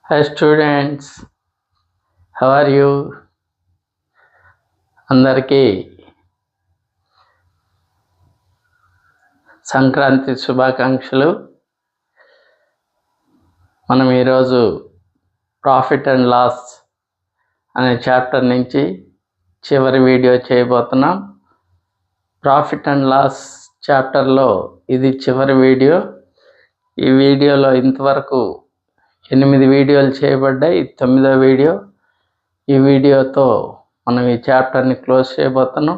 Hi students, how are you? అందరికీ సంక్రాంతి శుభాకాంక్షలు. మనం ఈరోజు ప్రాఫిట్ అండ్ లాస్ అనే చాప్టర్ నుంచి చివరి వీడియో చేయబోతున్నాం. ప్రాఫిట్ అండ్ లాస్ చాప్టర్లో ఇది చివరి వీడియో. ఈ వీడియోలో ఇంతవరకు 8 వీడియోలు చేయబడ్డాయి. 9వ వీడియో. ఈ వీడియోతో మనం ఈ చాప్టర్ని క్లోజ్ చేయబోతున్నాం.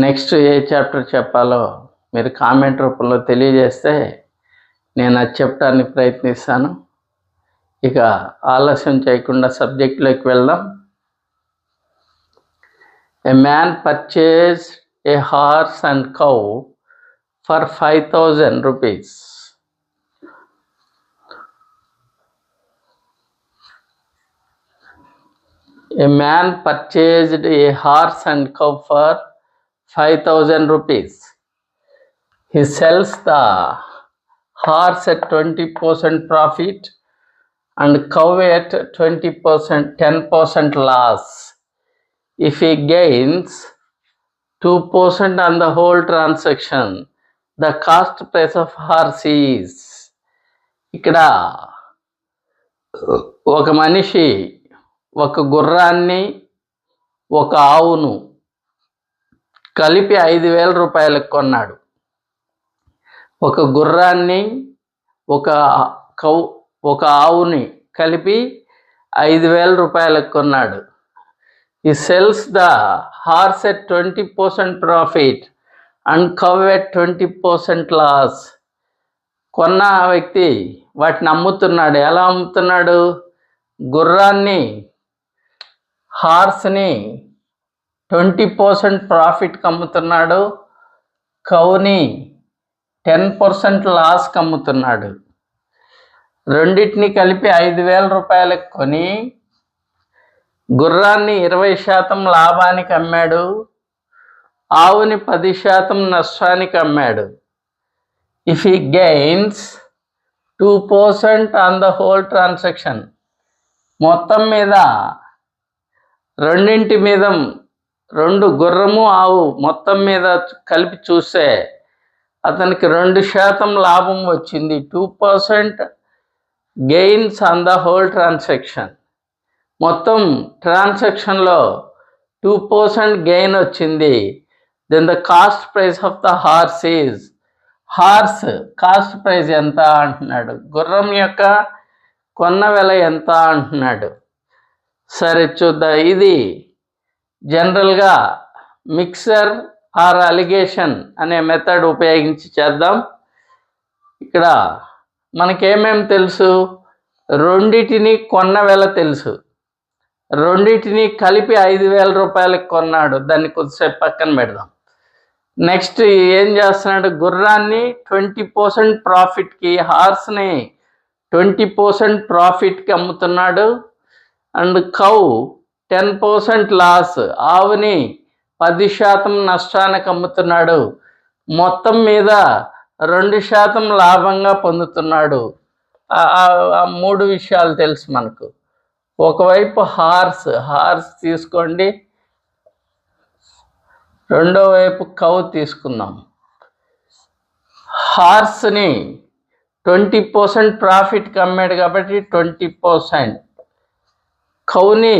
నెక్స్ట్ ఏ చాప్టర్ చెప్పాలో మీరు కామెంట్ రూపంలో తెలియజేస్తే నేను అది చెప్పడానికి ప్రయత్నిస్తాను. ఇక ఆలస్యం చేయకుండా సబ్జెక్ట్లోకి వెళ్దాం. A man purchased a horse and cow for 5,000 rupees. A man purchased a horse and cow for 5,000 rupees. He sells the horse at 20% profit and cow at 10% loss. If he gains 2% on the whole transaction, the cost price of horse is. ఇక్కడ ఒక మనిషి ఒక గుర్రాన్ని ఒక ఆవును కలిపి 5,000 రూపాయలకు కొన్నాడు. ఒక గుర్రాన్ని ఒక ఆవుని కలిపి 5,000 రూపాయలకు కొన్నాడు. He sells the horse at 20% profit and cow at 20% loss. కొన్న వ్యక్తి వాటిని అమ్ముతున్నాడు. ఎలా అమ్ముతున్నాడు? గుర్రాన్ని హార్స్ని 20% ప్రాఫిట్కి అమ్ముతున్నాడు. కౌని 10% లాస్కి అమ్ముతున్నాడు. రెండింటిని కలిపి 5,000 రూపాయలకు కొని గుర్రాన్ని 20% లాభానికి అమ్మాడు. ఆవుని 10% నష్టానికి అమ్మాడు. If he gains 2% on the whole transaction, మొత్తం మీద రెండింటి మీద, రెండు గుర్రము ఆవు మొత్తం మీద కలిపి చూస్తే అతనికి 2% లాభం వచ్చింది. 2% gains on the whole transaction. మొత్తం ట్రాన్సాక్షన్లో 2% గెయిన్ వచ్చింది. Then the cost price of the horse is. Horse cost price ఎంత అంటున్నాడు. గుర్రం యొక్క కొన్న వెల ఎంత అంటున్నాడు. సరే చూద్దాం. ఇది జనరల్గా మిక్సర్ ఆర్ అలిగేషన్ అనే మెథడ్ ఉపయోగించి చేద్దాం. ఇక్కడ మనకేమేమి తెలుసు? రెండిటిని కొన్న వెల తెలుసు. రెండిటిని కలిపి 5,000 రూపాయలకు కొన్నాడు. దాన్ని కొద్దిసేపు పక్కన పెడదాం. నెక్స్ట్ ఏం చేస్తున్నాడు? గుర్రాన్ని 20% ప్రాఫిట్కి, హార్స్ని 20% ప్రాఫిట్కి అమ్ముతున్నాడు. అండ్ కౌ 10% లాస్, ఆవుని 10% నష్టానికి అమ్ముతున్నాడు. మొత్తం మీద 2% లాభంగా పొందుతున్నాడు. ఆ 3 విషయాలు తెలుసు మనకు. ఒకవైపు హార్స్ తీసుకోండి, రెండో వైపు కౌ తీసుకుందాం. హార్స్ని 20% ప్రాఫిట్కి అమ్మాడు కాబట్టి 20%, కౌని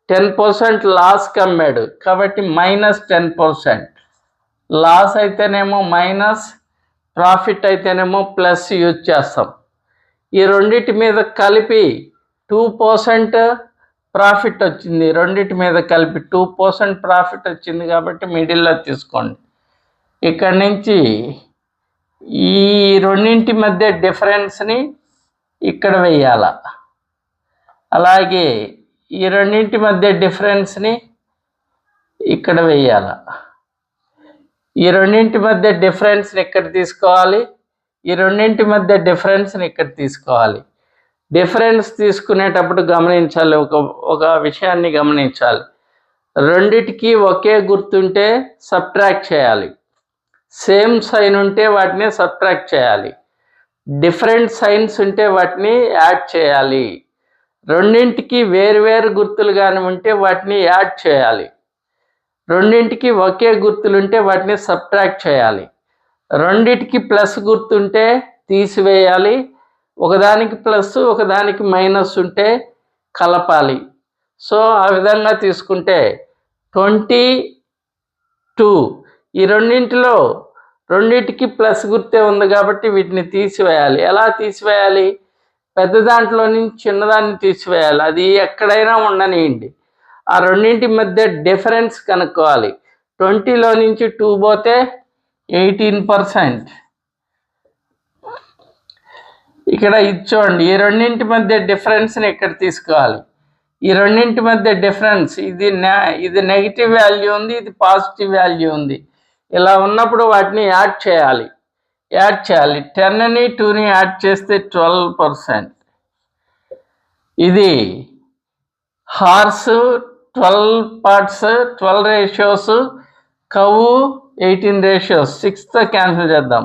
10% లాస్కి అమ్మాడు కాబట్టి -10%. లాస్ అయితేనేమో మైనస్, ప్రాఫిట్ అయితేనేమో ప్లస్ యూజ్ చేస్తాం. ఈ రెండింటి మీద కలిపి 2% ప్రాఫిట్ వచ్చింది. రెండింటి మీద కలిపి 2% ప్రాఫిట్ వచ్చింది కాబట్టి మిడిల్లో తీసుకోండి. ఇక్కడి నుంచి ఈ రెండింటి మధ్య డిఫరెన్స్ని ఇక్కడ వేయాల. అలాగే ఈ రెండింటి మధ్య డిఫరెన్స్ని ఇక్కడ వేయాల. ఈ రెండింటి మధ్య డిఫరెన్స్ని ఇక్కడ తీసుకోవాలి. ఈ రెండింటి మధ్య డిఫరెన్స్ని ఇక్కడ తీసుకోవాలి. డిఫరెన్స్ తీసుకునేటప్పుడు గమనించాలి, ఒక విషయాన్ని గమనించాలి. రెండిటికి ఒకే గుర్తుంటే సబ్ట్రాక్ట్ చేయాలి. సేమ్ సైన్ ఉంటే వాటిని సబ్ట్రాక్ట్ చేయాలి. డిఫరెంట్ సైన్స్ ఉంటే వాటిని యాడ్ చేయాలి. రెండింటికి వేరువేరు గుర్తులు కానీ ఉంటే వాటిని యాడ్ చేయాలి. రెండింటికి ఒకే గుర్తులుంటే వాటిని సబ్ట్రాక్ట్ చేయాలి. రెండింటికి ప్లస్ గుర్తుంటే తీసివేయాలి. ఒకదానికి ప్లస్ ఒకదానికి మైనస్ ఉంటే కలపాలి. సో ఆ విధంగా తీసుకుంటే 22 ఈ రెండింటికి ప్లస్ గుర్తే ఉంది కాబట్టి వీటిని తీసివేయాలి. ఎలా తీసివేయాలి? పెద్ద దాంట్లో నుంచి చిన్నదాన్ని తీసివేయాలి. అది ఎక్కడైనా ఉండనియండి. ఆ రెండింటి మధ్య డిఫరెన్స్ కనుక్కోవాలి. 20లో నుంచి 2 పోతే 18%. ఇక్కడ ఇచ్చోండి, ఈ రెండింటి మధ్య డిఫరెన్స్ని ఇక్కడ తీసుకోవాలి. ఈ రెండింటి మధ్య డిఫరెన్స్ ఇది నెగిటివ్ వాల్యూ ఉంది, ఇది పాజిటివ్ వాల్యూ ఉంది. ఇలా ఉన్నప్పుడు వాటిని యాడ్ చేయాలి. 10ని 2ని యాడ్ చేస్తే 12%. ఇది horse 12 parts 12 ratios, cow 18 ratios. 6తో క్యాన్సిల్ చేద్దాం.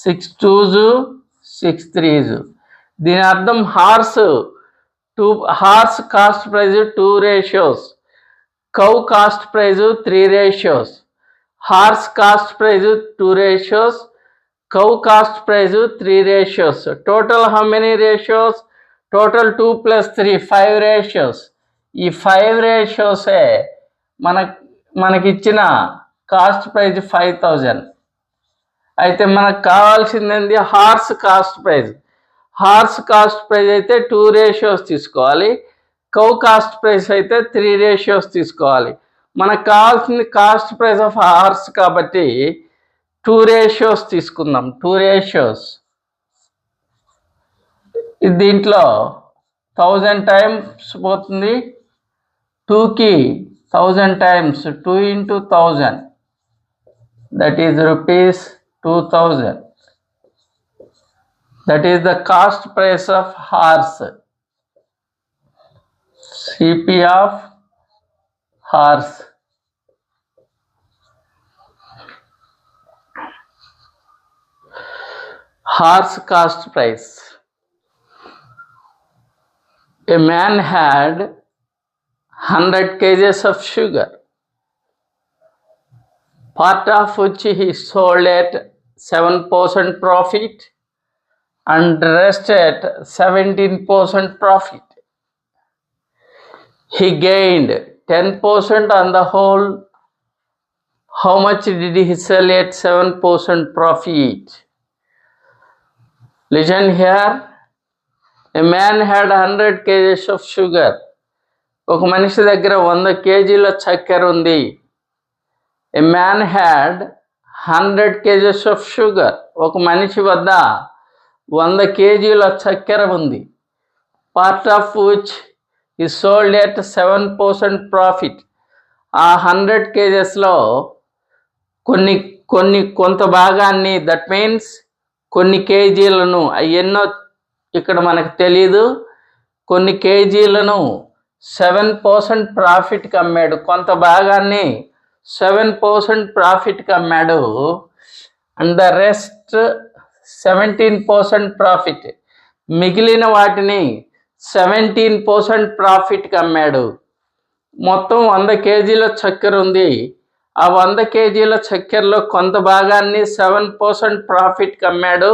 6 2s 6 3s. దీని అర్థం horse cost price 2 ratios, cow cost price 3 ratios. Horse cost price 2 ratios, cow cost price 3 ratios. Total how many ratios? Total 2 + 3 5 ratios. ఈ 5 రేషియోసే మనకిచ్చిన cost praise 5000. అయితే మనకు కావాల్సింది horse cost praise. Horse cost praise అయితే 2 ratios తీసుకోవాలి. కవ్ cost price అయితే 3 ratios తీసుకోవాలి. మనకు కావాల్సింది కాస్ట్ ప్రైస్ ఆఫ్ హార్స్ కాబట్టి 2 రేషియోస్ తీసుకుందాం. 2 రేషియోస్. దీంట్లో 1000 టైమ్స్ పోతుంది. 2కి 1000 times 2 × 1000, that is ₹2000. That is the cost price of horse. CP of horse. Horse cost price. A man had 100 kgs of sugar, part of which he sold at 7% profit and rest at 17% profit. He gained 10% on the whole. How much did he sell at 7% profit? Listen here. A man had 100 kgs of sugar. ఒక మనిషి దగ్గర 100 కేజీల చక్కెర ఉంది. A man had 100 kgs of sugar. ఒక మనిషి వద్ద 100 కేజీల చక్కెర ఉంది. పార్ట్ ఆఫ్ విచ్ ఈ సోల్డ్ ఎట్ 7% ప్రాఫిట్. ఆ 100 కేజెస్లో కొంత భాగాన్ని, దట్ మీన్స్ కొన్ని కేజీలను, ఎన్నో ఇక్కడ మనకు తెలీదు, కొన్ని కేజీలను 7% ప్రాఫిట్కి అమ్మాడు. కొంత భాగాన్ని 7% ప్రాఫిట్కి అమ్మాడు. And the rest 17% profit. మిగిలిన వాటిని 17% ప్రాఫిట్కి అమ్మాడు. మొత్తం 100 కేజీల చక్కెర ఉంది. ఆ 100 కేజీల చక్కెరలో కొంత భాగాన్ని 7% ప్రాఫిట్కి అమ్మాడు.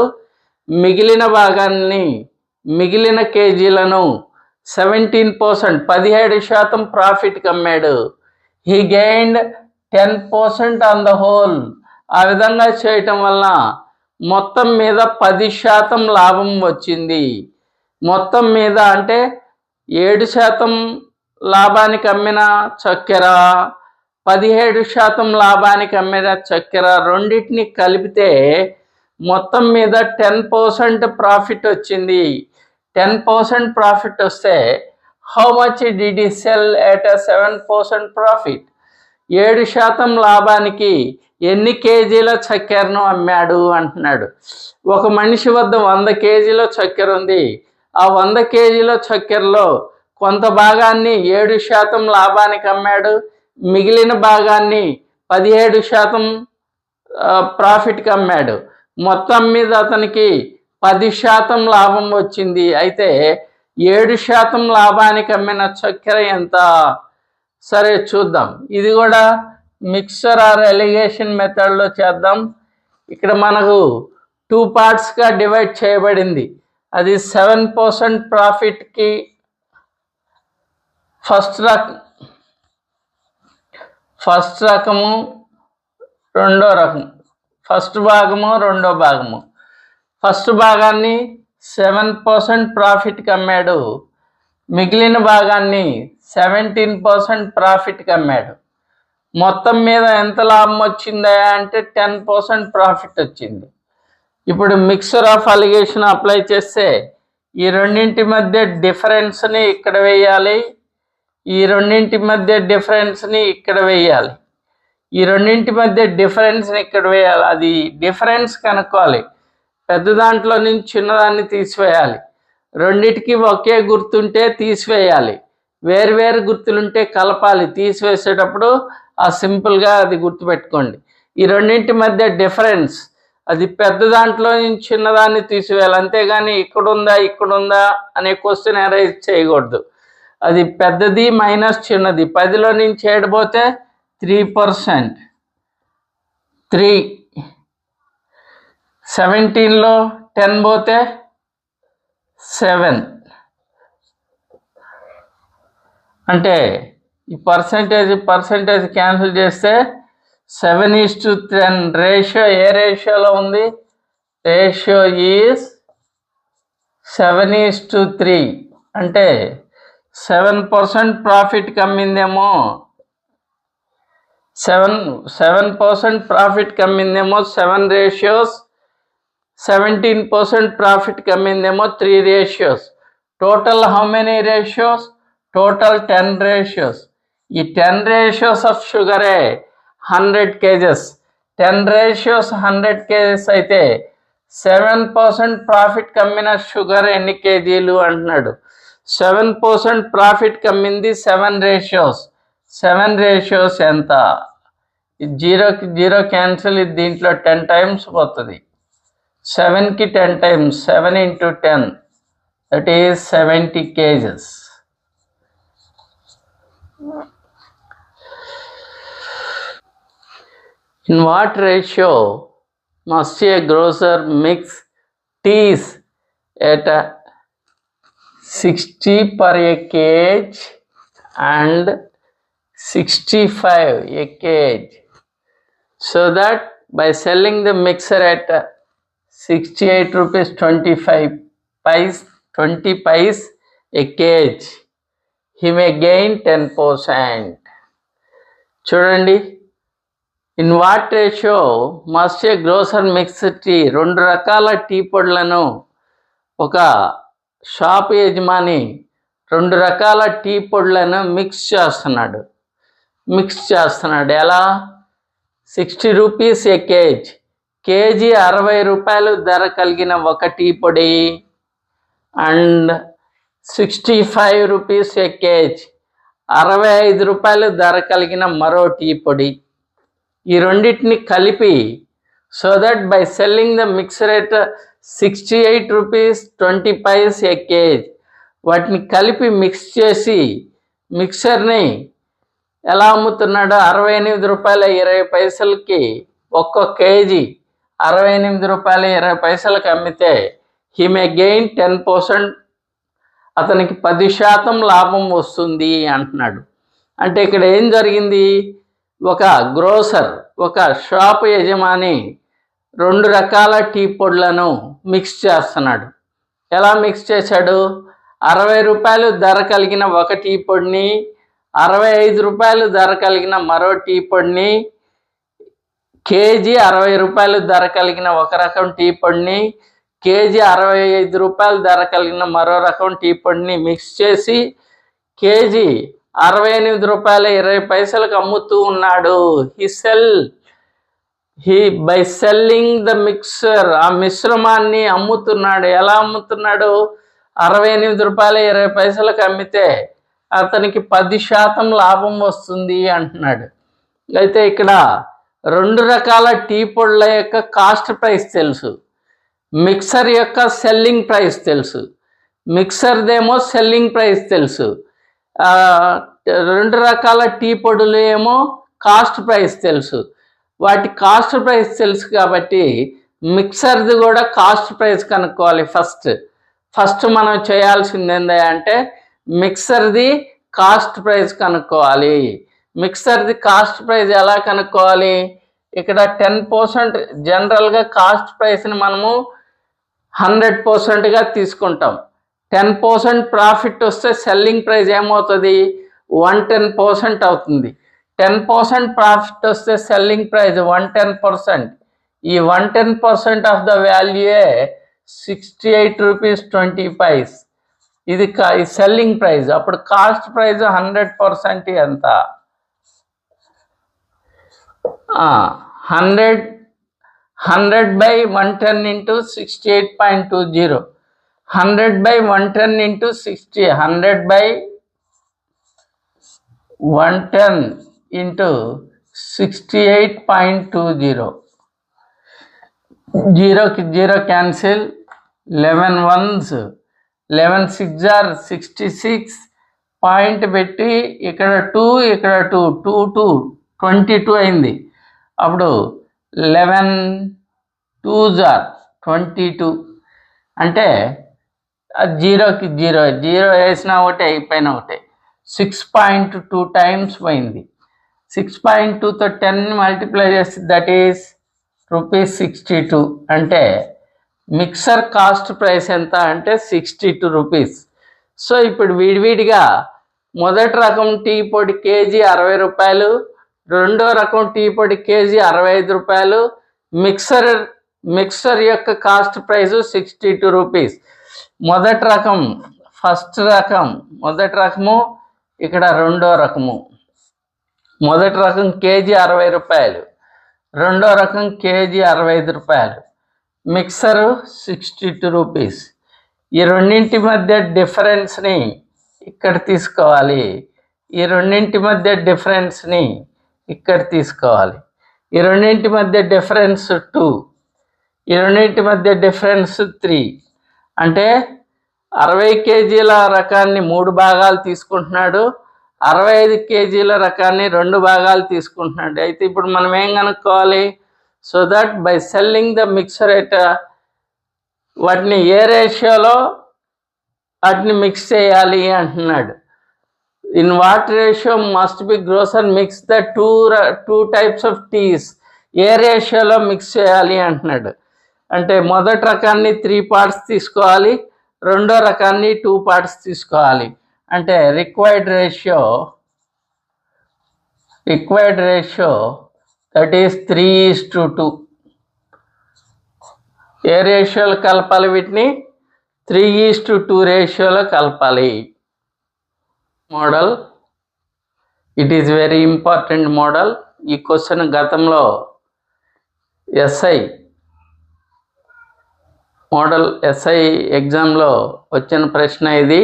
మిగిలిన కేజీలను 17% 17% ప్రాఫిట్కి అమ్మాడు. He gained 10% on the whole. ఆ విధంగా చేయటం వల్ల మొత్తం మీద 10% లాభం వచ్చింది. మొత్తం మీద అంటే 7% లాభానికి అమ్మిన చక్కెర, 17% లాభానికి అమ్మిన చక్కెర రెండింటిని కలిపితే మొత్తం మీద 10% ప్రాఫిట్ వచ్చింది. 10% ప్రాఫిట్ వస్తే how much did he cell at 7% profit? 7% లాభానికి ఎన్ని కేజీల చక్కెరను అమ్మాడు అంటున్నాడు. ఒక మనిషి వద్ద 100 కేజీల చక్కెర ఉంది. ఆ 100 కేజీల చక్కెరలో కొంత భాగాన్ని 7% లాభానికి అమ్మాడు. మిగిలిన భాగాన్ని 17% ప్రాఫిట్కి అమ్మాడు. మొత్తం మీద అతనికి 10% లాభం వచ్చింది. అయితే 7% లాభానికి అమ్మిన చక్కెర ఎంత? సరే చూద్దాం. ఇది కూడా మిక్సర్ ఆర్ ఎలిగేషన్ మెథడ్లో చేద్దాం. ఇక్కడ మనకు 2 పార్ట్స్గా డివైడ్ చేయబడింది. అది 7% ప్రాఫిట్కి ఫస్ట్ రకము, రెండో రకం, ఫస్ట్ భాగము, రెండో భాగము. ఫస్ట్ భాగాన్ని 7% ప్రాఫిట్కి అమ్మాడు, మిగిలిన భాగాన్ని 17% ప్రాఫిట్కి అమ్మాడు. మొత్తం మీద ఎంత లాభం వచ్చిందా అంటే 10% ప్రాఫిట్ వచ్చింది. ఇప్పుడు మిక్సర్ ఆఫ్ అలిగేషన్ అప్లై చేస్తే ఈ రెండింటి మధ్య డిఫరెన్స్ని ఇక్కడ వేయాలి, ఈ రెండింటి మధ్య డిఫరెన్స్ని ఇక్కడ వేయాలి, ఈ రెండింటి మధ్య డిఫరెన్స్ని ఇక్కడ వేయాలి. అది డిఫరెన్స్ కనుక్కోవాలి. పెద్ద దాంట్లో నుంచి చిన్నదాన్ని తీసివేయాలి. రెండిటికి ఒకే గుర్తుంటే తీసివేయాలి, వేరువేరు గుర్తులుంటే కలపాలి. తీసివేసేటప్పుడు ఆ సింపుల్గా అది గుర్తుపెట్టుకోండి. ఈ రెండింటి మధ్య డిఫరెన్స్ అది పెద్ద దాంట్లో నుంచి చిన్నదాన్ని తీసివేయాలి. అంతేగాని ఇక్కడుందా అనే క్వశ్చన్ అరైజ్ చేయకూడదు. అది పెద్దది మైనస్ చిన్నది. 10లో నుంచి 7 పోతే 3%, 3. 17లో 10 పోతే 7. అంటే ఈ పర్సంటేజ్ క్యాన్సిల్ చేస్తే 7:10 రేషియో ఏ రేషియోలో ఉంది? Ratio is 7:3. అంటే 7% ప్రాఫిట్కి అమ్మిందేమో 7% ప్రాఫిట్కి అమ్మిందేమో 7 రేషియోస్, 17% ప్రాఫిట్కి అమ్మిందేమో 3 ratios. Total how many ratios? Total 10 ratios. ఈ 10 రేషియోస్ ఆఫ్ షుగరే 100 kgs. 10 రేషియోస్ 100 kgs అయితే 7% ప్రాఫిట్కి అమ్మిన షుగర్ ఎన్ని కేజీలు అంటున్నాడు. 7% ప్రాఫిట్కి అమ్మింది 7 రేషియోస్. 7 రేషియోస్ ఎంత? 0కి 0 క్యాన్సిల్. ఇది దీంట్లో 10 టైమ్స్ పోతుంది. 7కి 10 times, 7 into 10, that is 70 kgs. In what ratio must a grocer mix teas at 60 per a kg and 65 a kg, so that by selling the mixer at 68 rupees 20 paise a kg, he may gain 10%. చూడండి, in what ratio must a grocer mix tea? 2 రకాల tea పొడులను ఒక shop యజమాని 2 రకాల tea పొడులను mix చేస్తున్నాడు. ఎలా? 60 rupees ఏ cage, KG 60 రూపాయలు ధర కలిగిన ఒక టీ పొడి, అండ్ 65 రూపీస్ ఏ కేజ్, 65 రూపాయలు ధర కలిగిన మరో టీ పొడి. ఈ రెండింటిని కలిపి, so that by selling the mixer at 68 rupees 20 paise a kg, వాటిని కలిపి మిక్స్ చేసి మిక్సర్ని ఎలా అమ్ముతున్నాడో 68 రూపాయల 20 పైసలకి ఒక్కో కేజీ 68 రూపాయల 20 పైసలకి అమ్మితే హీ మే గెయిన్ 10%, అతనికి 10% లాభం వస్తుంది అంటున్నాడు. అంటే ఇక్కడ ఏం జరిగింది? ఒక గ్రోసర్, ఒక షాప్ యజమాని 2 రకాల టీ పొడులను మిక్స్ చేస్తున్నాడు. ఎలా మిక్స్ చేశాడు? 60 రూపాయలు ధర కలిగిన ఒక టీ పొడిని, 65 రూపాయలు ధర కలిగిన మరో టీ పొడిని, కేజీ 60 రూపాయలు ధర కలిగిన ఒక రకం టీ పొడిని, కేజీ 65 రూపాయలు ధర కలిగిన మరో రకం టీ పొడిని మిక్స్ చేసి కేజీ 68 రూపాయల 20 పైసలకు అమ్ముతూ ఉన్నాడు. బై సెల్లింగ్ ద మిక్సర్, ఆ మిశ్రమాన్ని అమ్ముతున్నాడు. ఎలా అమ్ముతున్నాడు? 68 రూపాయల 20 పైసలకు అమ్మితే అతనికి 10% లాభం వస్తుంది అంటున్నాడు. అయితే ఇక్కడ 2 రకాల టీ పొడుల యొక్క కాస్ట్ ప్రైస్ తెలుసు. మిక్సర్ యొక్క సెల్లింగ్ ప్రైస్ తెలుసు, మిక్సర్దేమో సెల్లింగ్ ప్రైస్ తెలుసు. రెండు రకాల టీ పొడులు ఏమో కాస్ట్ ప్రైస్ తెలుసు. వాటి కాస్ట్ ప్రైస్ తెలుసు కాబట్టి మిక్సర్ది కూడా కాస్ట్ ప్రైస్ కనుక్కోవాలి. ఫస్ట్ మనం చేయాల్సింది ఏంటంటే మిక్సర్ది కాస్ట్ ప్రైస్ కనుక్కోవాలి. మిక్సర్ది కాస్ట్ ప్రైస్ ఎలా కనుక్కోవాలి? ఇక్కడ 10% జనరల్గా కాస్ట్ ప్రైస్ని మనము 100%గా తీసుకుంటాం. 10% ప్రాఫిట్ వస్తే సెల్లింగ్ ప్రైస్ ఏమవుతుంది? 110% అవుతుంది. 10% ప్రాఫిట్ వస్తే సెల్లింగ్ ప్రైస్ 110%. ఈ 110% ఆఫ్ ద వాల్యూయే 68 రూపీస్ 20 పైస్. ఇది సెల్లింగ్ ప్రైస్. అప్పుడు కాస్ట్ ప్రైస్ 100% ఎంత? 100 by 110 into 68.20. 100 by 110 into 60. 100 by 110 into 68.20. 0 की 0 cancel. 11 ones, 11 6 are 66. పాయింట్ పెట్టి ఇక్కడ 2 ఇక్కడ 2 2 2 22 అయింది. అప్పుడు 11 2s are 22. అంటే 0కి 0 వేసినా ఒకటే, అయిపోయినా ఒకటే. 6.2 టైమ్స్ పోయింది. 6.2తో 10 మల్టిప్లై చేస్తే దట్ ఈస్ ₹62. అంటే మిక్సర్ కాస్ట్ ప్రైస్ ఎంత అంటే 62 రూపీస్. సో ఇప్పుడు విడివిడిగా మొదటి రకం టీ పొడి కేజీ 60 రూపాయలు, రెండో రకం టీ పొడి కేజీ 65 రూపాయలు. మిక్సర్ యొక్క కాస్ట్ ప్రైస్ 62 రూపీస్. మొదటి రకము, ఇక్కడ రెండో రకము. మొదటి రకం కేజీ 60 రూపాయలు, రెండో రకం కేజీ 65 రూపాయలు. Mixer 62 rupees. ఈ రెండింటి మధ్య డిఫరెన్స్ని ఇక్కడ తీసుకోవాలి. ఈ రెండింటి మధ్య డిఫరెన్స్ని ఇక్కడ తీసుకోవాలి. ఈ రెండింటి మధ్య డిఫరెన్స్ 2, ఈ రెండింటి మధ్య డిఫరెన్స్ 3. అంటే 60 కేజీల రకాన్ని 3 భాగాలు తీసుకుంటున్నాడు, 65 కేజీల రకాన్ని 2 భాగాలు తీసుకుంటున్నాడు. అయితే ఇప్పుడు మనం ఏం కనుక్కోవాలి? So that by selling the mixer at వాటిని ఏ రేషియోలో వాటిని మిక్స్ చేయాలి అంటున్నాడు. In what ratio must be grocer mix the two types of teas. ఏ రేషియోలో మిక్స్ చేయాలి అంటున్నాడు. అంటే మొదటి రకాన్ని 3 పార్ట్స్ తీసుకోవాలి, రెండో రకాన్ని 2 పార్ట్స్ తీసుకోవాలి. అంటే రిక్వైర్డ్ రేషియో దట్ ఈస్ 3:2. ఏ రేషియోలో కలపాలి? వీటిని 3:2 రేషియోలో కలపాలి. Model, it is very important model. ఈ క్వశ్చన్ గతంలో ఎస్ఐ ఎగ్జామ్లో వచ్చిన ప్రశ్న ఇది.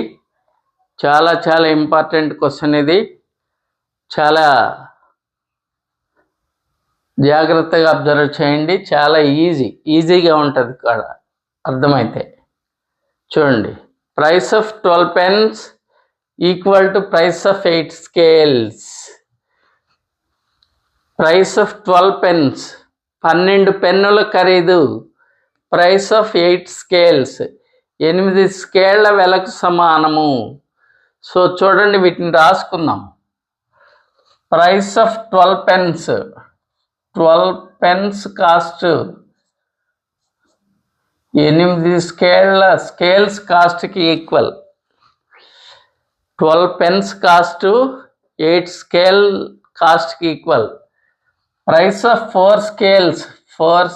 చాలా ఇంపార్టెంట్ క్వశ్చన్ ఇది. చాలా జాగ్రత్తగా అబ్జర్వ్ చేయండి. చాలా ఈజీగా ఉంటుంది కూడా అర్థమైతే. చూడండి, price of 12 pence equal to price of 8 scales. Price of 12 pence 12 పెన్నుల ఖరీదు ప్రైస్ ఆఫ్ 8 scales 8 స్కేళ్ల వెలకు సమానము. సో చూడండి, వీటిని రాసుకుందాం. Price of 12 pence 12 pence cost 8 scales కాస్ట్కి ఈక్వల్. 12 pence కాస్ట్ 8 స్కేల్ కాస్ట్కి equal. Price of 4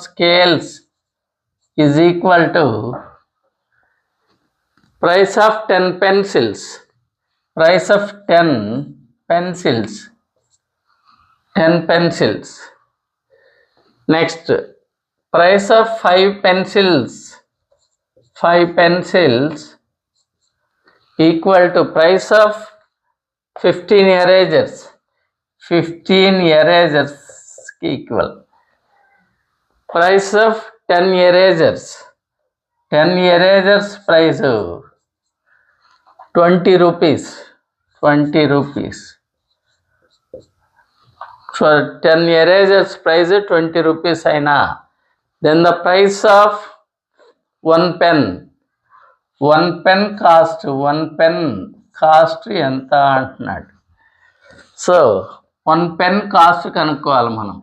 scales is equal to price of 10 pencils. Price of 10 pencils. Next, price of 5 pencils equal to price of 15 erasers కి equal. Price of 10 erasers 10 erasers price 20 rupees. 20 rupees. 10 erasers price 20 rupees అయినా, then the price of 1 pen. 1 pen cost, 1 pen cost ఎంత అంటున్నాడు. So 1 pen cost కనుక్కోవాలి మనం.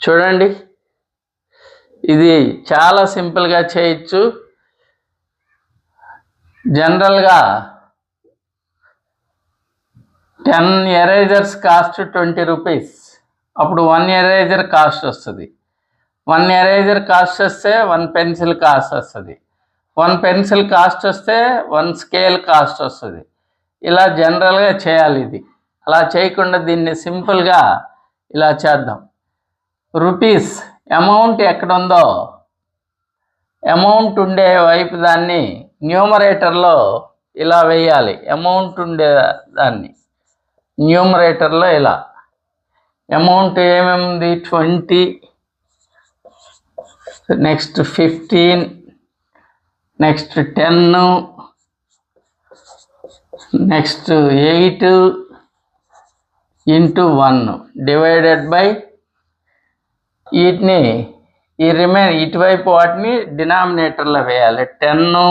చూడండి, ఇది చాలా సింపుల్గా చేయొచ్చు. జనరల్గా 10 ఎరేజర్స్ కాస్ట్ 20 రూపీస్. అప్పుడు 1 ఎరేజర్ కాస్ట్ వస్తుంది. 1 ఎరేజర్ కాస్ట్ వస్తే 1 పెన్సిల్ కాస్ట్ వస్తుంది. 1 పెన్సిల్ కాస్ట్ వస్తే 1 స్కేల్ కాస్ట్ వస్తుంది. ఇలా జనరల్గా చేయాలి. ఇది అలా చేయకుండా దీన్ని సింపుల్గా ఇలా చేద్దాం. రూపీస్ అమౌంట్ ఎక్కడ ఉందో, అమౌంట్ ఉండే వైపు దాన్ని న్యూమరేటర్లో ఇలా వేయాలి. అమౌంట్ ఉండే దాన్ని న్యూమరేటర్లో ఇలా. అమౌంట్ ఏమేముంది? 20, next 15, next 10, next 8 into 1 divided by వీటిని ఇటువైపు వాటిని డినామినేటర్లో వేయాలి. 10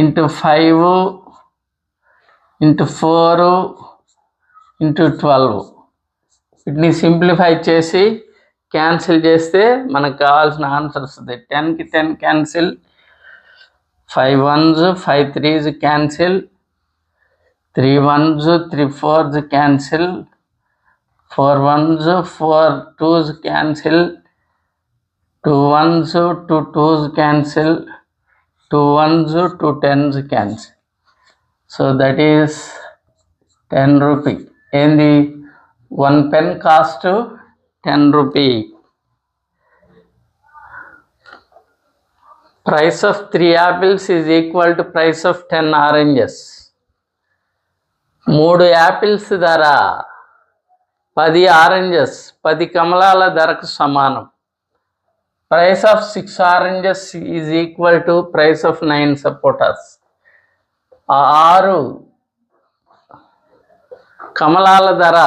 ఇంటూ 5 ఇంటూ 4 ఇంటూ 12. వీటిని సింప్లిఫై చేసి క్యాన్సిల్ చేస్తే మనకు కావాల్సిన ఆన్సర్ వస్తుంది. 10కి 10 cancel, 5 ones 5 3s cancel, 3 ones 3 4s cancel, 4 ones 4 2s cancel, 2 ones 2 2s cancel, 2 ones 2 10s cancel. So that is 10 rupee. ఏంది? 1 pen cost 10 rupee. Price of 3 apples is equal to price of 10 oranges. 3 apples ధర 10 oranges, 10 కమలాల ధరకు సమానం. Price of 6 oranges is equal to price of 9 sapotas. 6 కమలాల ధర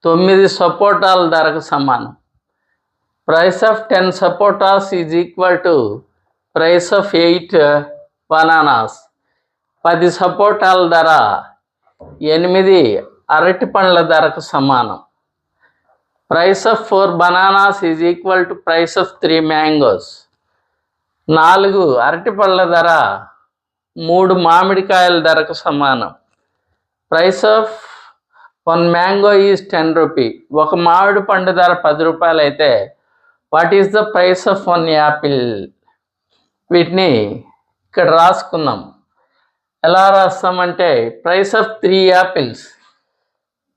9 సపోటాల ధరకు సమానం. Price of 10 sapotas is equal to price of 8 bananas. 10 సపోటాల ధర 8 అరటి పండ్ల ధరకు సమానం. Price of 4 bananas is equal to price of 3 mangoes. 4 అరటి పళ్ళ ధర 3 మామిడికాయల ధరకు సమానం. Price of 1 mango is 10 rupee. ఒక మామిడి పండు ధర 10 రూపాయలు అయితే what is the price of 1 Apple? వీటిని ఇక్కడ రాసుకుందాం. ఎలా రాస్తామంటే price of 3 apples,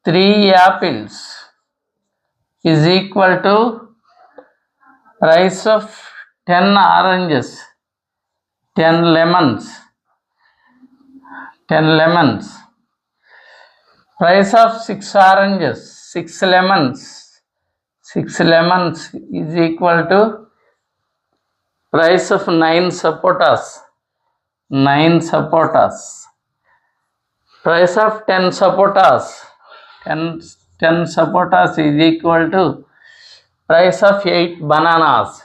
3 apples is equal to price of 10 oranges, 10 lemons, 10 lemons. Price of 6 oranges, 6 lemons, 6 lemons is equal to price of 9 sapotas, 9 sapotas. Price of 10 sapotas, 10 sapotas is equal to price of 8 bananas,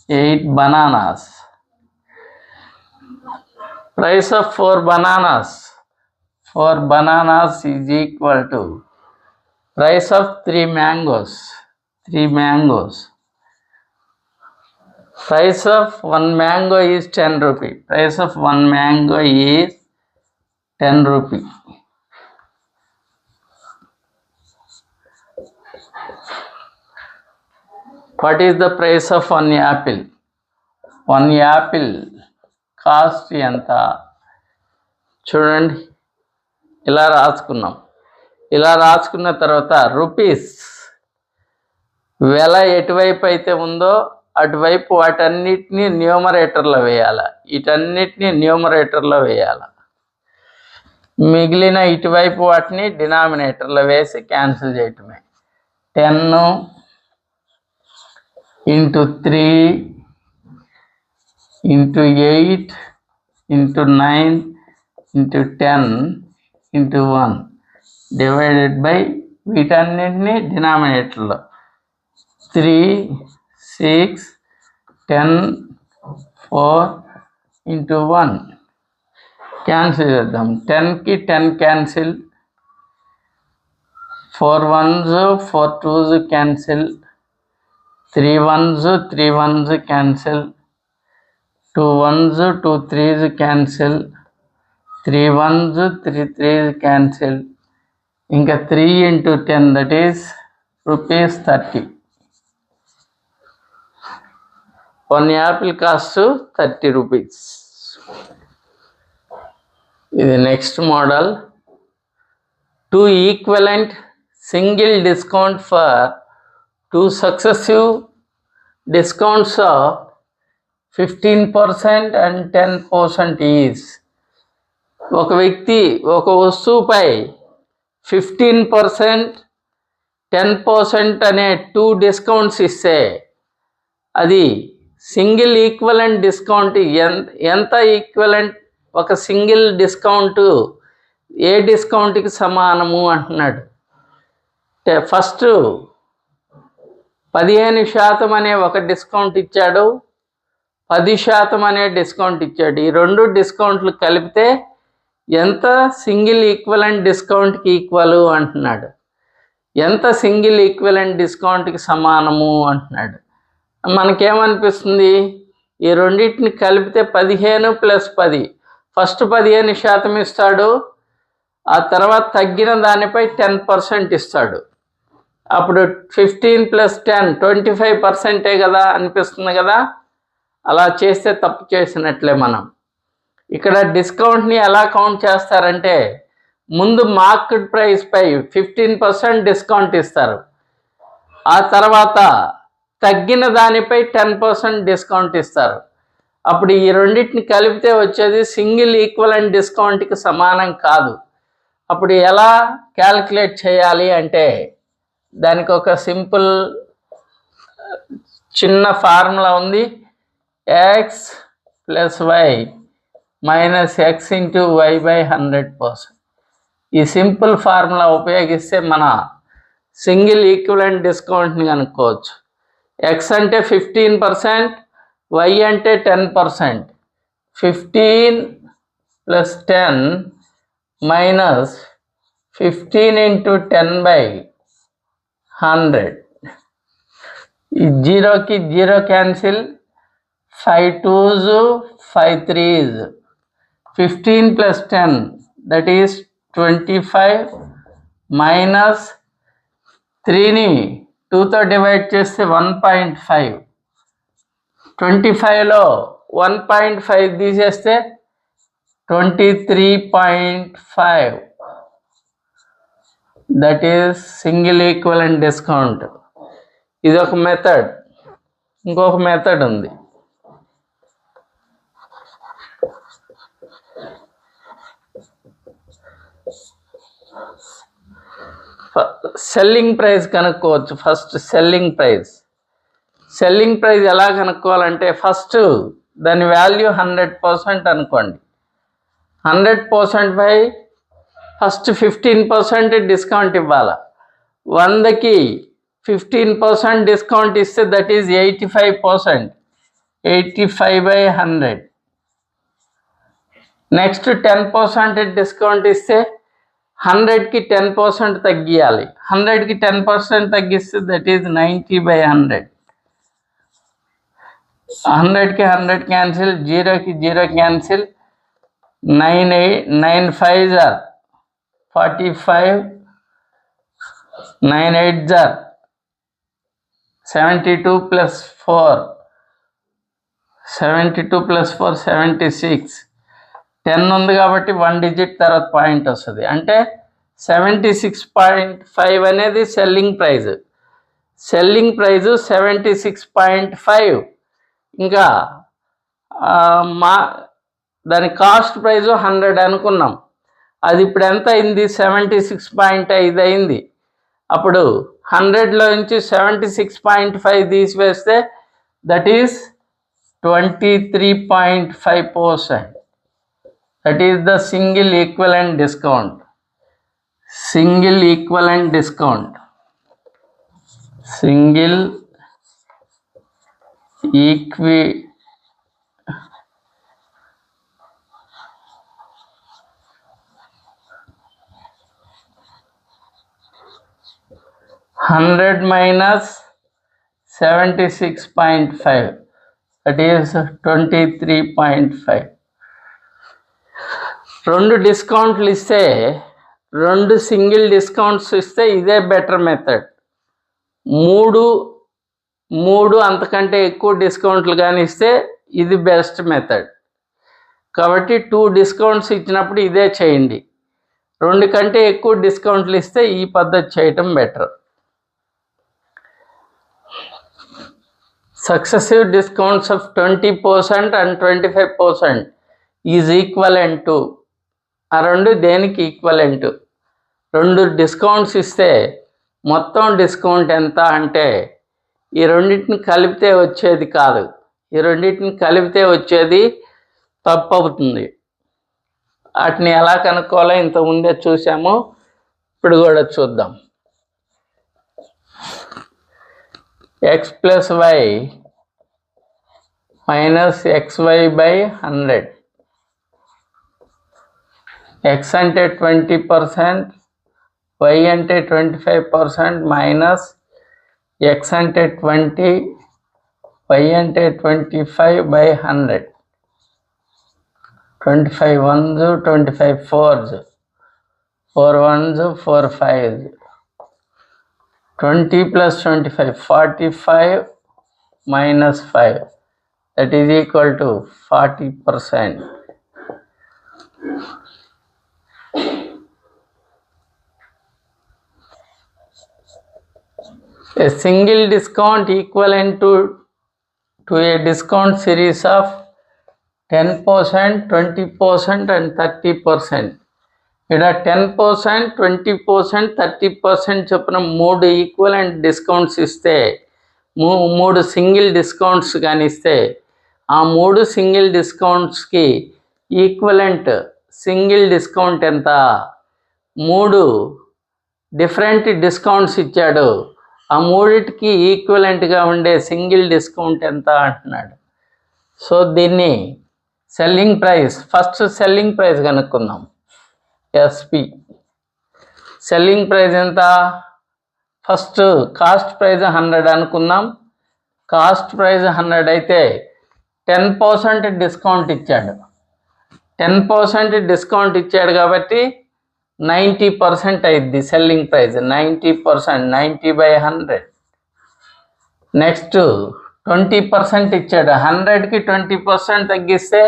8 bananas. Price of 4 bananas, 4 bananas is equal to price of 3 mangoes, 3 mangoes. Price of 1 mango is 10 rupee. Price of 1 mango is 10 rupee. What is the price of 1 apple? 1 apple cost ఎంత? చూడండి, ఇలా రాసుకున్నాం. ఇలా రాసుకున్న తర్వాత rupees వెల ఎటువైపు అయితే ఉందో అటువైపు వాటన్నిటినీ న్యూమరేటర్లో వేయాలి. వీటన్నిటినీ న్యూమరేటర్లో వేయాలి. మిగిలిన ఇటువైపు వాటిని డినామినేటర్లో వేసి క్యాన్సిల్ చేయటమే. 10 into 3 into 8 into 9 into 10 into 1 divided by వీటన్నిటిని డినామినేటర్లో 3, 6, 10, 4 into 1 క్యాన్సిల్ చేద్దాం. 10కి 10 cancel, 4 1s 4 2s cancel, 3 1s 3 1s cancel, 2 1s 2 3s cancel, 3 1s 3 3s cancel. ఇంకా 3 into 10 that is ₹30. 1 Apple cost ₹30. ఇది next model. 2 equivalent single discount for 2 successive discounts of 15% and 10% is. ఒక వ్యక్తి ఒక వస్తువుపై 15%, 10% అనే 2 discounts ఇస్తే అది సింగిల్ ఈక్వలెంట్ డిస్కౌంట్. ఎంత equivalent ఒక సింగిల్ డిస్కౌంట్ ఏ డిస్కౌంట్కి సమానము అంటున్నాడు. ఫస్ట్ 15% అనే ఒక డిస్కౌంట్ ఇచ్చాడు, 10% అనే డిస్కౌంట్ ఇచ్చాడు. ఈ 2 డిస్కౌంట్లు కలిపితే ఎంత సింగిల్ ఈక్వలెంట్ డిస్కౌంట్కి ఈక్వల్ అంటున్నాడు. ఎంత సింగిల్ ఈక్వలెంట్ డిస్కౌంట్కి సమానము అంటున్నాడు. మనకేమనిపిస్తుంది, ఈ రెండింటిని కలిపితే 15 + 10, ఫస్ట్ 15% ఇస్తాడు, ఆ తర్వాత తగ్గిన దానిపై 10% ఇస్తాడు. అప్పుడు 15 + 10 25% కదా అనిపిస్తుంది కదా. అలా చేస్తే తప్పు చేసినట్లే. మనం ఇక్కడ డిస్కౌంట్ని ఎలా కౌంట్ చేస్తారంటే, ముందు మార్కెట్ ప్రైస్ పై 15% డిస్కౌంట్ ఇస్తారు, ఆ తర్వాత తగ్గిన దానిపై 10% డిస్కౌంట్ ఇస్తారు. అప్పుడు ఈ రెండింటిని కలిపితే వచ్చేది సింగిల్ ఈక్వలెంట్ డిస్కౌంట్కి సమానం కాదు. అప్పుడు ఎలా క్యాలిక్యులేట్ చేయాలి అంటే, దానికి ఒక సింపుల్ చిన్న ఫార్ములా ఉంది. x + y - x × y / 100%. ఈ సింపుల్ ఫార్ములా ఉపయోగిస్తే మన సింగిల్ ఈక్వలెంట్ డిస్కౌంట్ని కనుక్కోవచ్చు. x అంటే 15%, y అంటే 10%. 15 + 10 - 15 × 10/100. ఈ 0కి 0 cancel, 5 2s 5 3s. 15 + 10 that is 25 minus 3ని 2తో డివైడ్ చేస్తే 1.5. 25లో 1.5 తీసేస్తే 23.5. That is single equivalent discount. ఇది ఒక మెథడ్. ఇంకొక మెథడ్ ఉంది. సెల్లింగ్ ప్రైస్ కనుక్కోవచ్చు. ఫస్ట్ సెల్లింగ్ ప్రైస్ ఎలా కనుక్కోవాలంటే, ఫస్ట్ దాని వాల్యూ 100% అనుకోండి. 100% పై ఫస్ట్ 15% డిస్కౌంట్ ఇవ్వాలి. 100కి 15% డిస్కౌంట్ ఇస్తే దట్ ఈజ్ 85%. 85/100. నెక్స్ట్ 10% డిస్కౌంట్ ఇస్తే 100కి 10% తగ్గియాలి. 100కి 10% తగ్గిస్తే దట్ ఈజ్ 90/100. 100కి 100 క్యాన్సిల్, 0కి 0 cancel. 9 5s are 45, 9 8s are 72 + 4, 72 + 4 76. 10 ఉంది కాబట్టి 1 డిజిట్ తర్వాత పాయింట్ వస్తుంది. అంటే 76.5 అనేది సెల్లింగ్ ప్రైజ్. 76.5. ఇంకా దాని కాస్ట్ ప్రైజ్ 100 అనుకున్నాం. అది ఇప్పుడు ఎంత అయింది? 76.5 అయింది. అప్పుడు 100లో నుంచి 76.5 తీసివేస్తే that is 23.5%. That is the single equivalent discount. Single equivalent discount. Single equi 100 minus 76.5, that is 23.5. రెండు డిస్కౌంట్లు ఇస్తే, రెండు సింగిల్ డిస్కౌంట్స్ ఇస్తే ఇదే బెటర్ మెథడ్. మూడు అంతకంటే ఎక్కువ డిస్కౌంట్లు కానీ ఇస్తే ఇది బెస్ట్ మెథడ్. కాబట్టి 2 డిస్కౌంట్స్ ఇచ్చినప్పుడు ఇదే చేయండి. 2 కంటే ఎక్కువ డిస్కౌంట్లు ఇస్తే ఈ పద్ధతి చేయటం better. Successive discounts of 20% and 25% is equivalent to, ఆ రెండు దేనికి ఈక్వలెంట్? 2 డిస్కౌంట్స్ ఇస్తే మొత్తం డిస్కౌంట్ ఎంత అంటే ఈ రెండింటిని కలిపితే వచ్చేది కాదు, ఈ రెండింటిని కలిపితే వచ్చేది తప్పు అవుతుంది. వాటిని ఎలా కనుక్కోవాలో ఇంతకుముందే చూసాము, ఇప్పుడు కూడా చూద్దాం. x plus y minus xy by 100. x అంటే 20%, y అంటే 25% మైనస్ x అంటే 20, y అంటే 25 by 100. 25 ones, 25 fours, 4 ones, 4 fives. 20 plus 25, 45 minus 5, that is equal to 40%. A single discount equivalent to a discount series of 10%, 20% and 30%. ఇక్కడ 10%, 20%, 30% చొప్పున 3 equivalent discounts ఇస్తే, 3 single discounts కానీ ఇస్తే, ఆ 3 సింగిల్ డిస్కౌంట్స్కి ఈక్వలెంట్ సింగిల్ డిస్కౌంట్ ఎంత? 3 different discounts ఇచ్చాడు, ఆ మూడిటికి ఈక్వలెంట్గా ఉండే సింగిల్ డిస్కౌంట్ ఎంత అంటున్నాడు. సో దీన్ని selling price, first selling price కనుక్కుందాం. ఎస్పి సెల్లింగ్ ప్రైస్ ఎంత? ఫస్ట్ కాస్ట్ ప్రైస్ 100 అనుకుందాం. కాస్ట్ ప్రైస్ 100 అయితే 10% డిస్కౌంట్ ఇచ్చాడు. 10% డిస్కౌంట్ ఇచ్చాడు కాబట్టి 90% అయింది సెల్లింగ్ ప్రైస్. 90%, 90 by 100. నెక్స్ట్ 20% ఇచ్చాడు. 100కి 20% తగ్గిస్తే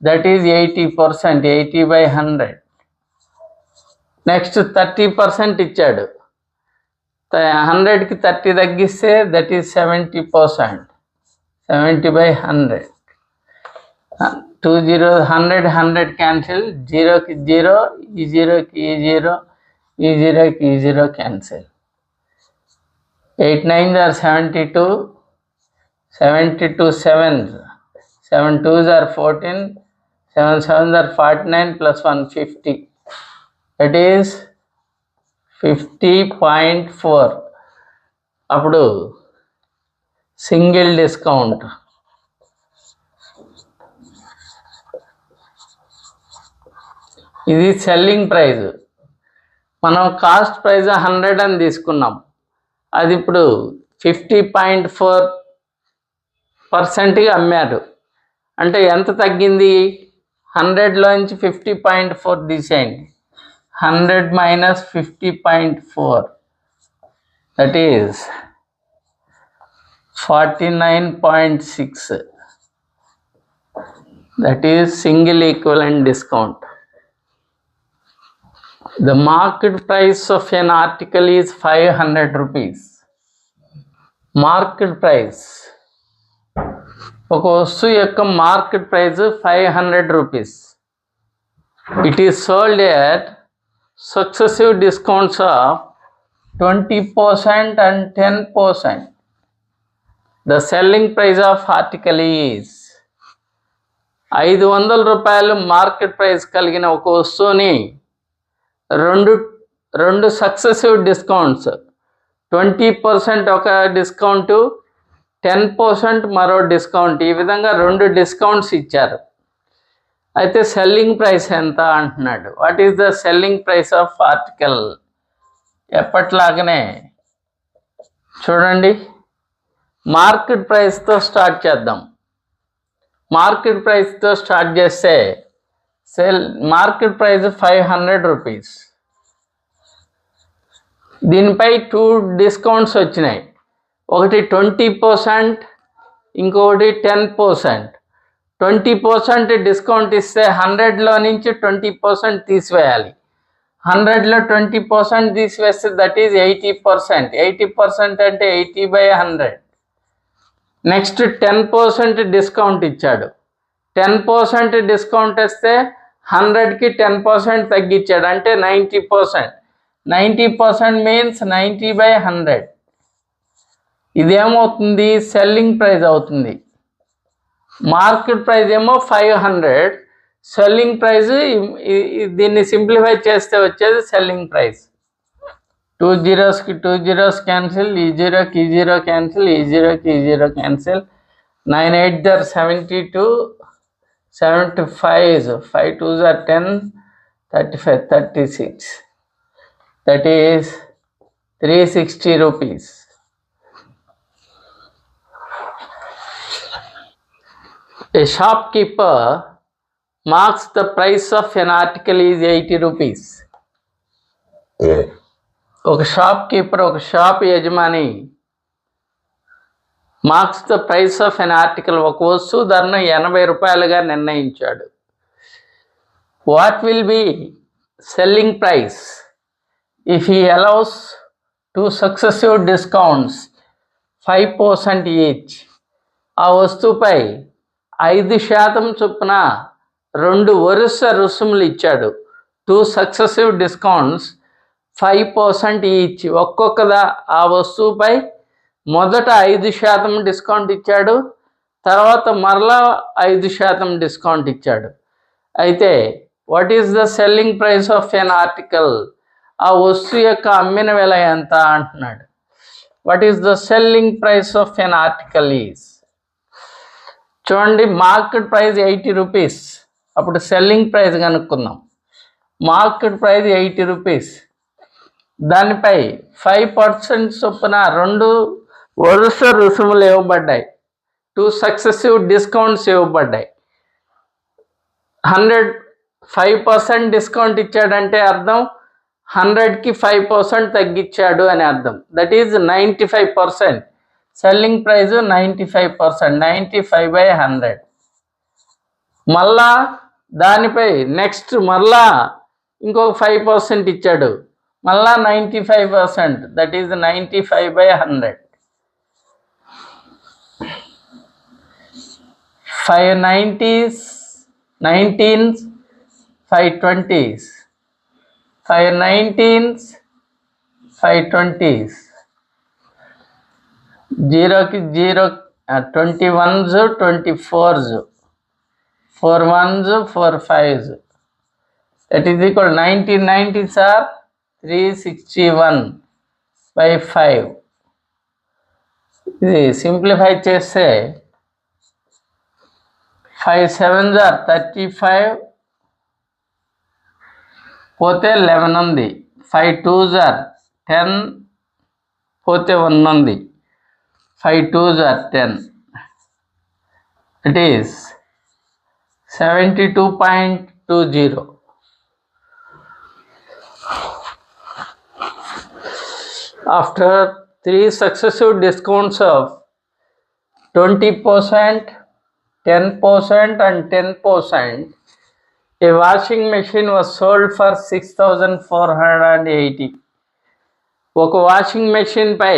దట్ ఈజ్ 80%, 80 by 100. నెక్స్ట్ 30% ఇచ్చాడు. 100కి 30 తగ్గిస్తే దట్ ఈజ్ 70%, 70 by 100. 2 0, 100 100 క్యాన్సిల్, 0కి 0, ఈ 0కి ఈ 0, ఈ 0కి ఈ 0 cancel. 8 9s are 72, 72 7s, 7 2s are 14, 7 7s are 49 plus 1 50. That is 50.4. అప్పుడు సింగిల్ డిస్కౌంట్ ఇది సెల్లింగ్ ప్రైస్. మనం కాస్ట్ ప్రైస్ 100 అని తీసుకున్నాం, అది ఇప్పుడు 50.4%గా అమ్మారు. అంటే ఎంత తగ్గింది? 100లోంచి 50.4 తీసేయండి. 100 minus 50.4, that is 49.6. That is single equivalent discount. The market price of an article is 500 rupees. Market price, ఒక వస్తువు యొక్క market price 500 rupees. It is sold at successive discounts of 20% and 10%. The selling price of article is 500 రూపాయలు market price కలిగిన ఒక వస్తువుని రెండు successive discounts, 20% ఒక discount, 10% మరో డిస్కౌంట్, ఈ విధంగా 2 డిస్కౌంట్స్ ఇచ్చారు. అయితే సెల్లింగ్ ప్రైస్ ఎంత అంటున్నాడు. What is the selling price of article? ఎప్పట్లాగనే చూడండి, మార్కెట్ ప్రైస్తో స్టార్ట్ చేద్దాం. మార్కెట్ ప్రైస్తో స్టార్ట్ చేస్తే మార్కెట్ ప్రైస్ 500 రూపీస్. దీనిపై 2 డిస్కౌంట్స్ వచ్చినాయి. ఒకటి 20%, ఇంకొకటి 10%. 20% డిస్కౌంట్ ఇస్తే 100లో నుంచి 20% తీసివేయాలి. 100లో 20% తీసివేస్తే దట్ ఈజ్ 80%. 80% అంటే 80/100. నెక్స్ట్ 10% డిస్కౌంట్ ఇచ్చాడు. 10% డిస్కౌంట్ ఇస్తే 100కి 10% తగ్గించాడు, అంటే 90%. 90% మీన్స్ 90/100. ఇదేమవుతుంది? సెల్లింగ్ ప్రైస్ అవుతుంది. మార్కెట్ ప్రైస్ ఏమో 500, సెల్లింగ్ ప్రైస్ దీన్ని సింప్లిఫై చేస్తే వచ్చేది సెల్లింగ్ ప్రైస్. 2 zeros కి 2 zeros క్యాన్సిల్, ఈ 0కి ఈ 0 క్యాన్సిల్, ఈ 0కి ఈ 0 cancel. 9 8 are 72, 75, 5 2s are 10, 35, 36. That is 360 rupees. A shopkeeper marks the price of an article is 80 rupees. ఒక షాప్కీపర్, ఒక షాప్ యజమాని marks the price of an article, ఒక వస్తువు ధరను 80 రూపాయలుగా నిర్ణయించాడు. What will be selling price if he allows 2 successive discounts 5% each? ఆ వస్తువుపై 5% చొప్పున 2 వరుస రుసుములు ఇచ్చాడు. 2 successive discounts 5% ఈచ్. ఆ వస్తువుపై మొదట 5% డిస్కౌంట్ ఇచ్చాడు, తర్వాత మరలా 5% డిస్కౌంట్ ఇచ్చాడు. అయితే what is the selling price of an article? ఆ వస్తువు యొక్క అమ్మిన వెల ఎంత అంటున్నాడు. What is the selling price of an article is? చూడండి, మార్కెట్ ప్రైస్ 80 రూపీస్. అప్పుడు సెల్లింగ్ ప్రైస్ కనుక్కుందాం. Market price 80 rupees. దానిపై 5% చొప్పున 2 వరుస రుసుములు ఇవ్వబడ్డాయి. 2 successive డిస్కౌంట్స్ ఇవ్వబడ్డాయి. 5% డిస్కౌంట్ ఇచ్చాడంటే అర్థం 100కి 5% తగ్గించాడు అని అర్థం. That is 95%. Selling price 95%, 95/100. మళ్ళా దానిపై నెక్స్ట్ మళ్ళా ఇంకొక 5% ఇచ్చాడు, మళ్ళా 95%, that is 95/100. 5 90s, 19s, 5 20s, 5 19s, 5 20s. 0కి 0, 21s, 24s, 4 1s, 4 5s. That is equal 1990s are 361/5. ఇది సింప్లిఫై చేస్తే 5 7s are 35, పోతే 11 ఉంది. 5 2s are 10, పోతే 1 ఉంది. 5 2s are 10. It is 72.20. After 3 successive discounts of 20%, 10% and 10%, a washing machine was sold for 6,480. ఒక washing machine పై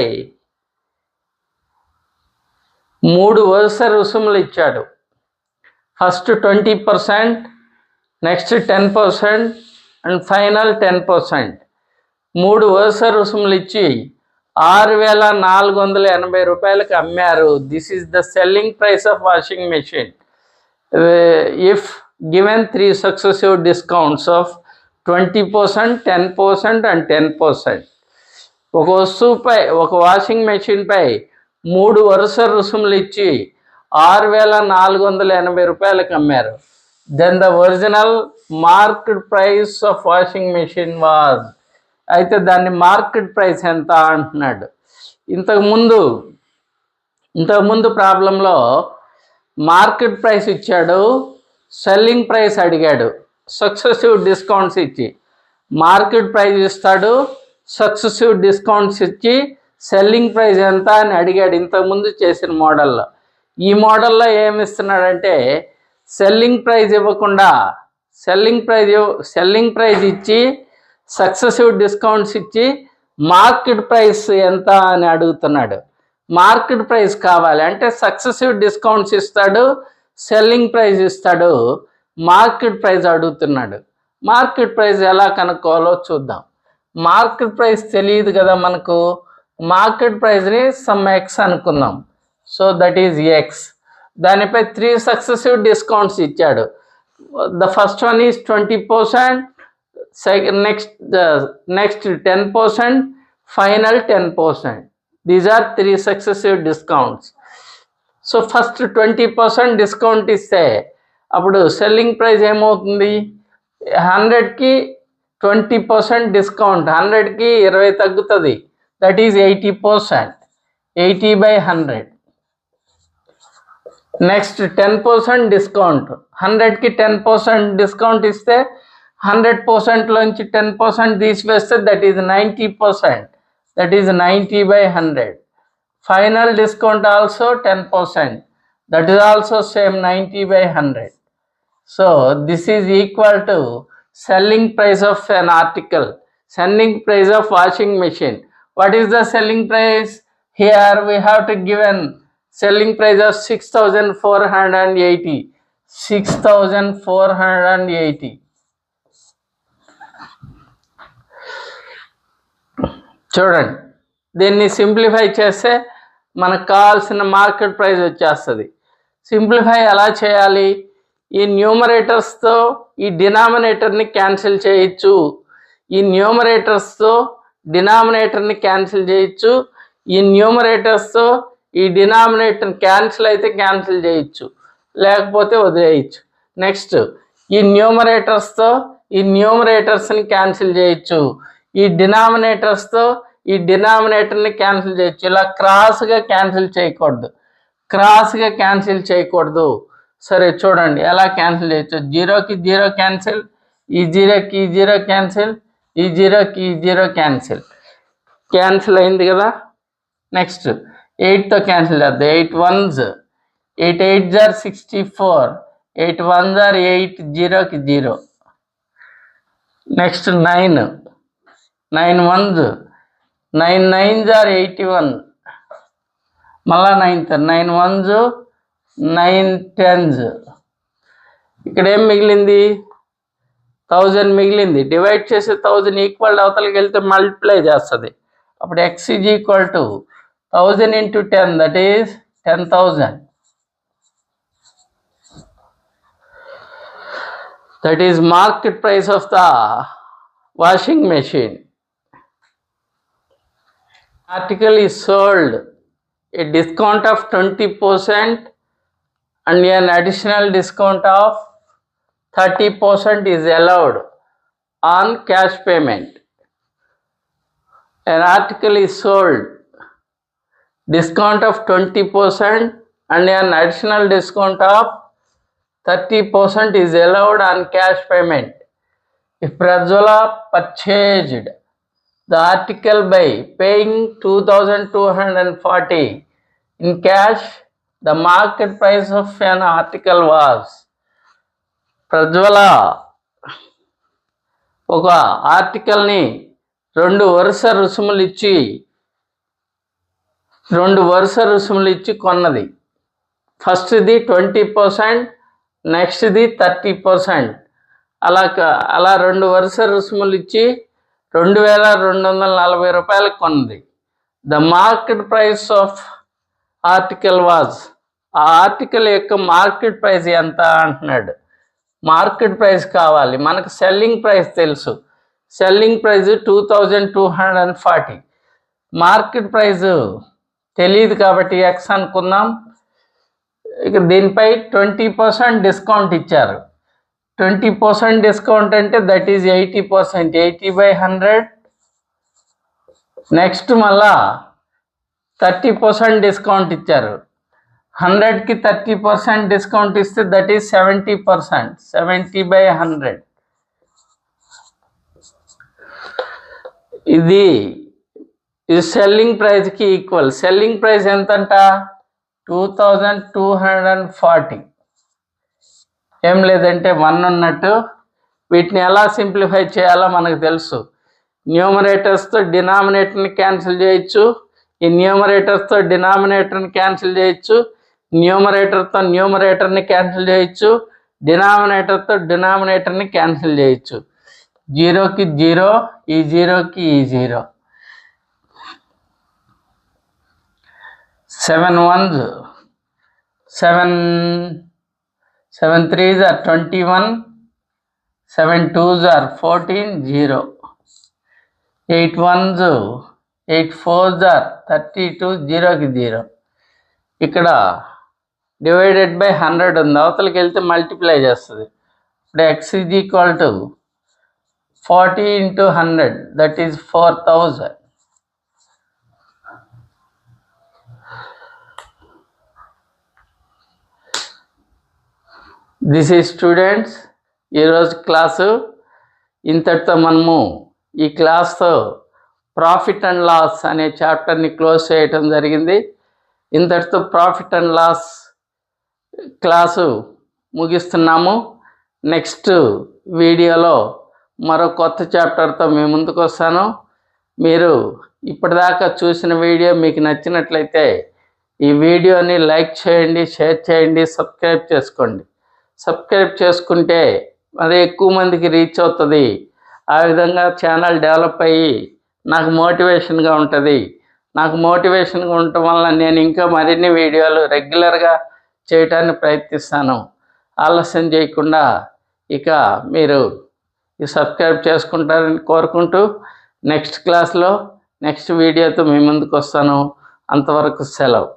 3 వరుస రుసుములు ఇచ్చాడు. First 20%, next 10% and final 10%. 3 వరుస రుసుములు ఇచ్చి 6,480 రూపాయలకు అమ్మారు. This is the selling price of washing machine. If given 3 successive discounts of 20%, 10% and 10%. ఒక వస్తువుపై, ఒక వాషింగ్ మెషిన్పై 3 వరుస రుసుములు ఇచ్చి 6,480 రూపాయలకు అమ్మారు. Then the original market price of washing machine was. అయితే దాన్ని మార్కెట్ ప్రైస్ ఎంత అంటున్నాడు. ఇంతకుముందు ప్రాబ్లంలో మార్కెట్ ప్రైస్ ఇచ్చాడు, సెల్లింగ్ ప్రైస్ అడిగాడు. సక్సెసివ్ డిస్కౌంట్స్ ఇచ్చి మార్కెట్ ప్రైస్ ఇస్తాడు, సక్సెసివ్ డిస్కౌంట్స్ ఇచ్చి సెల్లింగ్ ప్రైస్ ఎంత అని అడిగాడు ఇంతకుముందు చేసిన మోడల్లో. ఈ మోడల్లో ఏమి ఇస్తున్నాడంటే సెల్లింగ్ ప్రైస్ ఇవ్వకుండా సెల్లింగ్ ప్రైస్ ఇచ్చి సక్సెసివ్ డిస్కౌంట్స్ ఇచ్చి మార్కెట్ ప్రైస్ ఎంత అని అడుగుతున్నాడు. మార్కెట్ ప్రైస్ కావాలి అంటే సక్సెసివ్ డిస్కౌంట్స్ ఇస్తాడు, సెల్లింగ్ ప్రైస్ ఇస్తాడు, మార్కెట్ ప్రైస్ అడుగుతున్నాడు. మార్కెట్ ప్రైస్ ఎలా కనుక్కోవాలో చూద్దాం. మార్కెట్ ప్రైస్ తెలియదు కదా మనకు. మార్కెట్ ప్రైస్ని సమ్ ఎక్స్ అనుకుందాం. So that is x. దానిపై 3 సక్సెసివ్ డిస్కౌంట్స్ ఇచ్చాడు. The first one is 20%, next 10%, final 10%. These are 3 successive discounts. So first 20% discount ఇస్తే అప్పుడు సెల్లింగ్ ప్రైస్ ఏమవుతుంది? 100కి 20% డిస్కౌంట్, 100కి 20 తగ్గుతుంది. That is 80%, 80/100. నెక్స్ట్ 10% డిస్కౌంట్, 100కి 10% డిస్కౌంట్ ఇస్తే 100%లోంచి 10% తీసివేస్తే that is 90%, that is 90/100. Final discount also 10%, that is also same 90/100. So this is equal to selling price of an article, selling price of washing machine. What is the selling price? Here we have to given selling price of 6,480. 6,480. చూడండి, దీన్ని simplify చేస్తే మనకు కావాల్సిన market price వచ్చేస్తుంది. Simplify ఎలా చేయాలి? ఈ న్యూమరేటర్స్తో ఈ డినామినేటర్ని క్యాన్సిల్ చేయొచ్చు, ఈ న్యూమరేటర్స్తో డినామినేటర్ని క్యాన్సిల్ చేయొచ్చు, ఈ న్యూమరేటర్స్తో ఈ డినామినేటర్ క్యాన్సిల్ అయితే క్యాన్సిల్ చేయొచ్చు, లేకపోతే వదిలేయచ్చు. నెక్స్ట్ ఈ న్యూమరేటర్స్తో ఈ న్యూమరేటర్స్ని క్యాన్సిల్ చేయొచ్చు, ఈ డినామినేటర్స్తో ఈ డినామినేటర్ని క్యాన్సిల్ చేయొచ్చు. ఇలా క్రాస్గా క్యాన్సిల్ చేయకూడదు. సరే చూడండి ఎలా క్యాన్సిల్ చేయొచ్చు. 0కి 0 క్యాన్సిల్, ఈ 0కి 0 క్యాన్సిల్, ఈ 0కి 0 క్యాన్సిల్ అయింది కదా. నెక్స్ట్ 8తో క్యాన్సిల్ చేద్దాం. 8 1s, 8 8s are 64, 8 1s are 8, 0కి 0. నెక్స్ట్ 9 1s, 9 9s are 81, మళ్ళా 9th 9 1s, 9 10s. ఇక్కడ ఏం మిగిలింది? 1000 మిగిలింది. డివైడ్ చేసి 1000 ఈక్వల్ అవతలకి వెళ్తే మల్టిప్లై చేస్తుంది. అప్పుడు x is equal to 1000 into 10, that is 10,000. That is market price of the washing machine. Article is sold a discount of 20% and an additional discount of 30% is allowed on cash payment. An article is sold, discount of 20% and an additional discount of 30% is allowed on cash payment. If Prajwala purchased the article by paying 2,240 in cash, the market price of an article was. Prajwala ఒక ఆర్టికల్ని 2 వరుస రుసుములు ఇచ్చి కొన్నది. ఫస్ట్ది 20%, నెక్స్ట్ది 30%. అలా 2 వరుస రుసుములు ఇచ్చి 2,240 రూపాయలకు కొన్నది. The market price of article was. ఆ ఆర్టికల్ యొక్క మార్కెట్ ప్రైస్ ఎంత అంటున్నాడు. మార్కెట్ ప్రైస్ కావాలి, మనకు సెల్లింగ్ ప్రైస్ తెలుసు. Selling price 2240. మార్కెట్ ప్రైస్ తెలియదు కాబట్టి ఎక్స్ అనుకుందాం. ఇక దీనిపై 20% డిస్కౌంట్ ఇచ్చారు. 20% డిస్కౌంట్ అంటే దట్ ఈజ్ 80%. 80/100. నెక్స్ట్ మళ్ళా 30% డిస్కౌంట్ ఇచ్చారు. 100కి 30% డిస్కౌంట్ ఇస్తే దట్ ఈజ్ 70%. 70/100. ఇది సెల్లింగ్ ప్రైస్కి ఈక్వల్. Selling price ఎంతంట? 2240. ఏం లేదంటే 1 ఉన్నట్టు. వీటిని ఎలా సింప్లిఫై చేయాలో మనకు తెలుసు. న్యూమరేటర్స్తో డినామినేటర్ని క్యాన్సిల్ చేయొచ్చు, ఈ న్యూమరేటర్స్తో డినామినేటర్ని క్యాన్సిల్ చేయొచ్చు, న్యూమరేటర్తో న్యూమరేటర్ని క్యాన్సిల్ చేయొచ్చు, డినామినేటర్తో డినామినేటర్ని క్యాన్సిల్ చేయొచ్చు. 0కి 0, ఈ 0కి ఈ 0. 7 1s 7 7 3s are 21, 7 2s are 14, 0. 8 1s 8 4s are 32, 0కి 0. ఇక్కడ డివైడెడ్ బై 100 ఉంది, అవతలకి వెళ్తే మల్టిప్లై చేస్తుంది. ఇప్పుడు x is equal to 40 into 100, that is 4000. This is students ఈరోజు క్లాసు. ఇంతటితో మనము ఈ క్లాస్తో ప్రాఫిట్ అండ్ లాస్ అనే చాప్టర్ని క్లోజ్ చేయటం జరిగింది. ఇంతటితో ప్రాఫిట్ అండ్ లాస్ క్లాసు ముగిస్తున్నాము. నెక్స్ట్ వీడియోలో మరో కొత్త చాప్టర్తో మీ ముందుకు వస్తాను. మీరు ఇప్పటిదాకా చూసిన వీడియో మీకు నచ్చినట్లయితే ఈ వీడియోని లైక్ చేయండి, షేర్ చేయండి, సబ్స్క్రైబ్ చేసుకోండి. సబ్స్క్రైబ్ చేసుకుంటే అది ఎక్కువ మందికి రీచ్ అవుతుంది. ఆ విధంగా ఛానల్ డెవలప్ అయ్యి నాకు మోటివేషన్గా ఉంటుంది. నాకు మోటివేషన్గా ఉండటం వల్ల నేను ఇంకా మరిన్ని వీడియోలు రెగ్యులర్గా చేయటానికి ప్రయత్నిస్తాను. ఆలస్యం చేయకుండా ఇక మీరు ఈ సబ్స్క్రైబ్ చేసుకుంటారని కోరుకుంటూ నెక్స్ట్ క్లాస్లో నెక్స్ట్ వీడియోతో మీ ముందుకు వస్తాను. అంతవరకు సెలవు.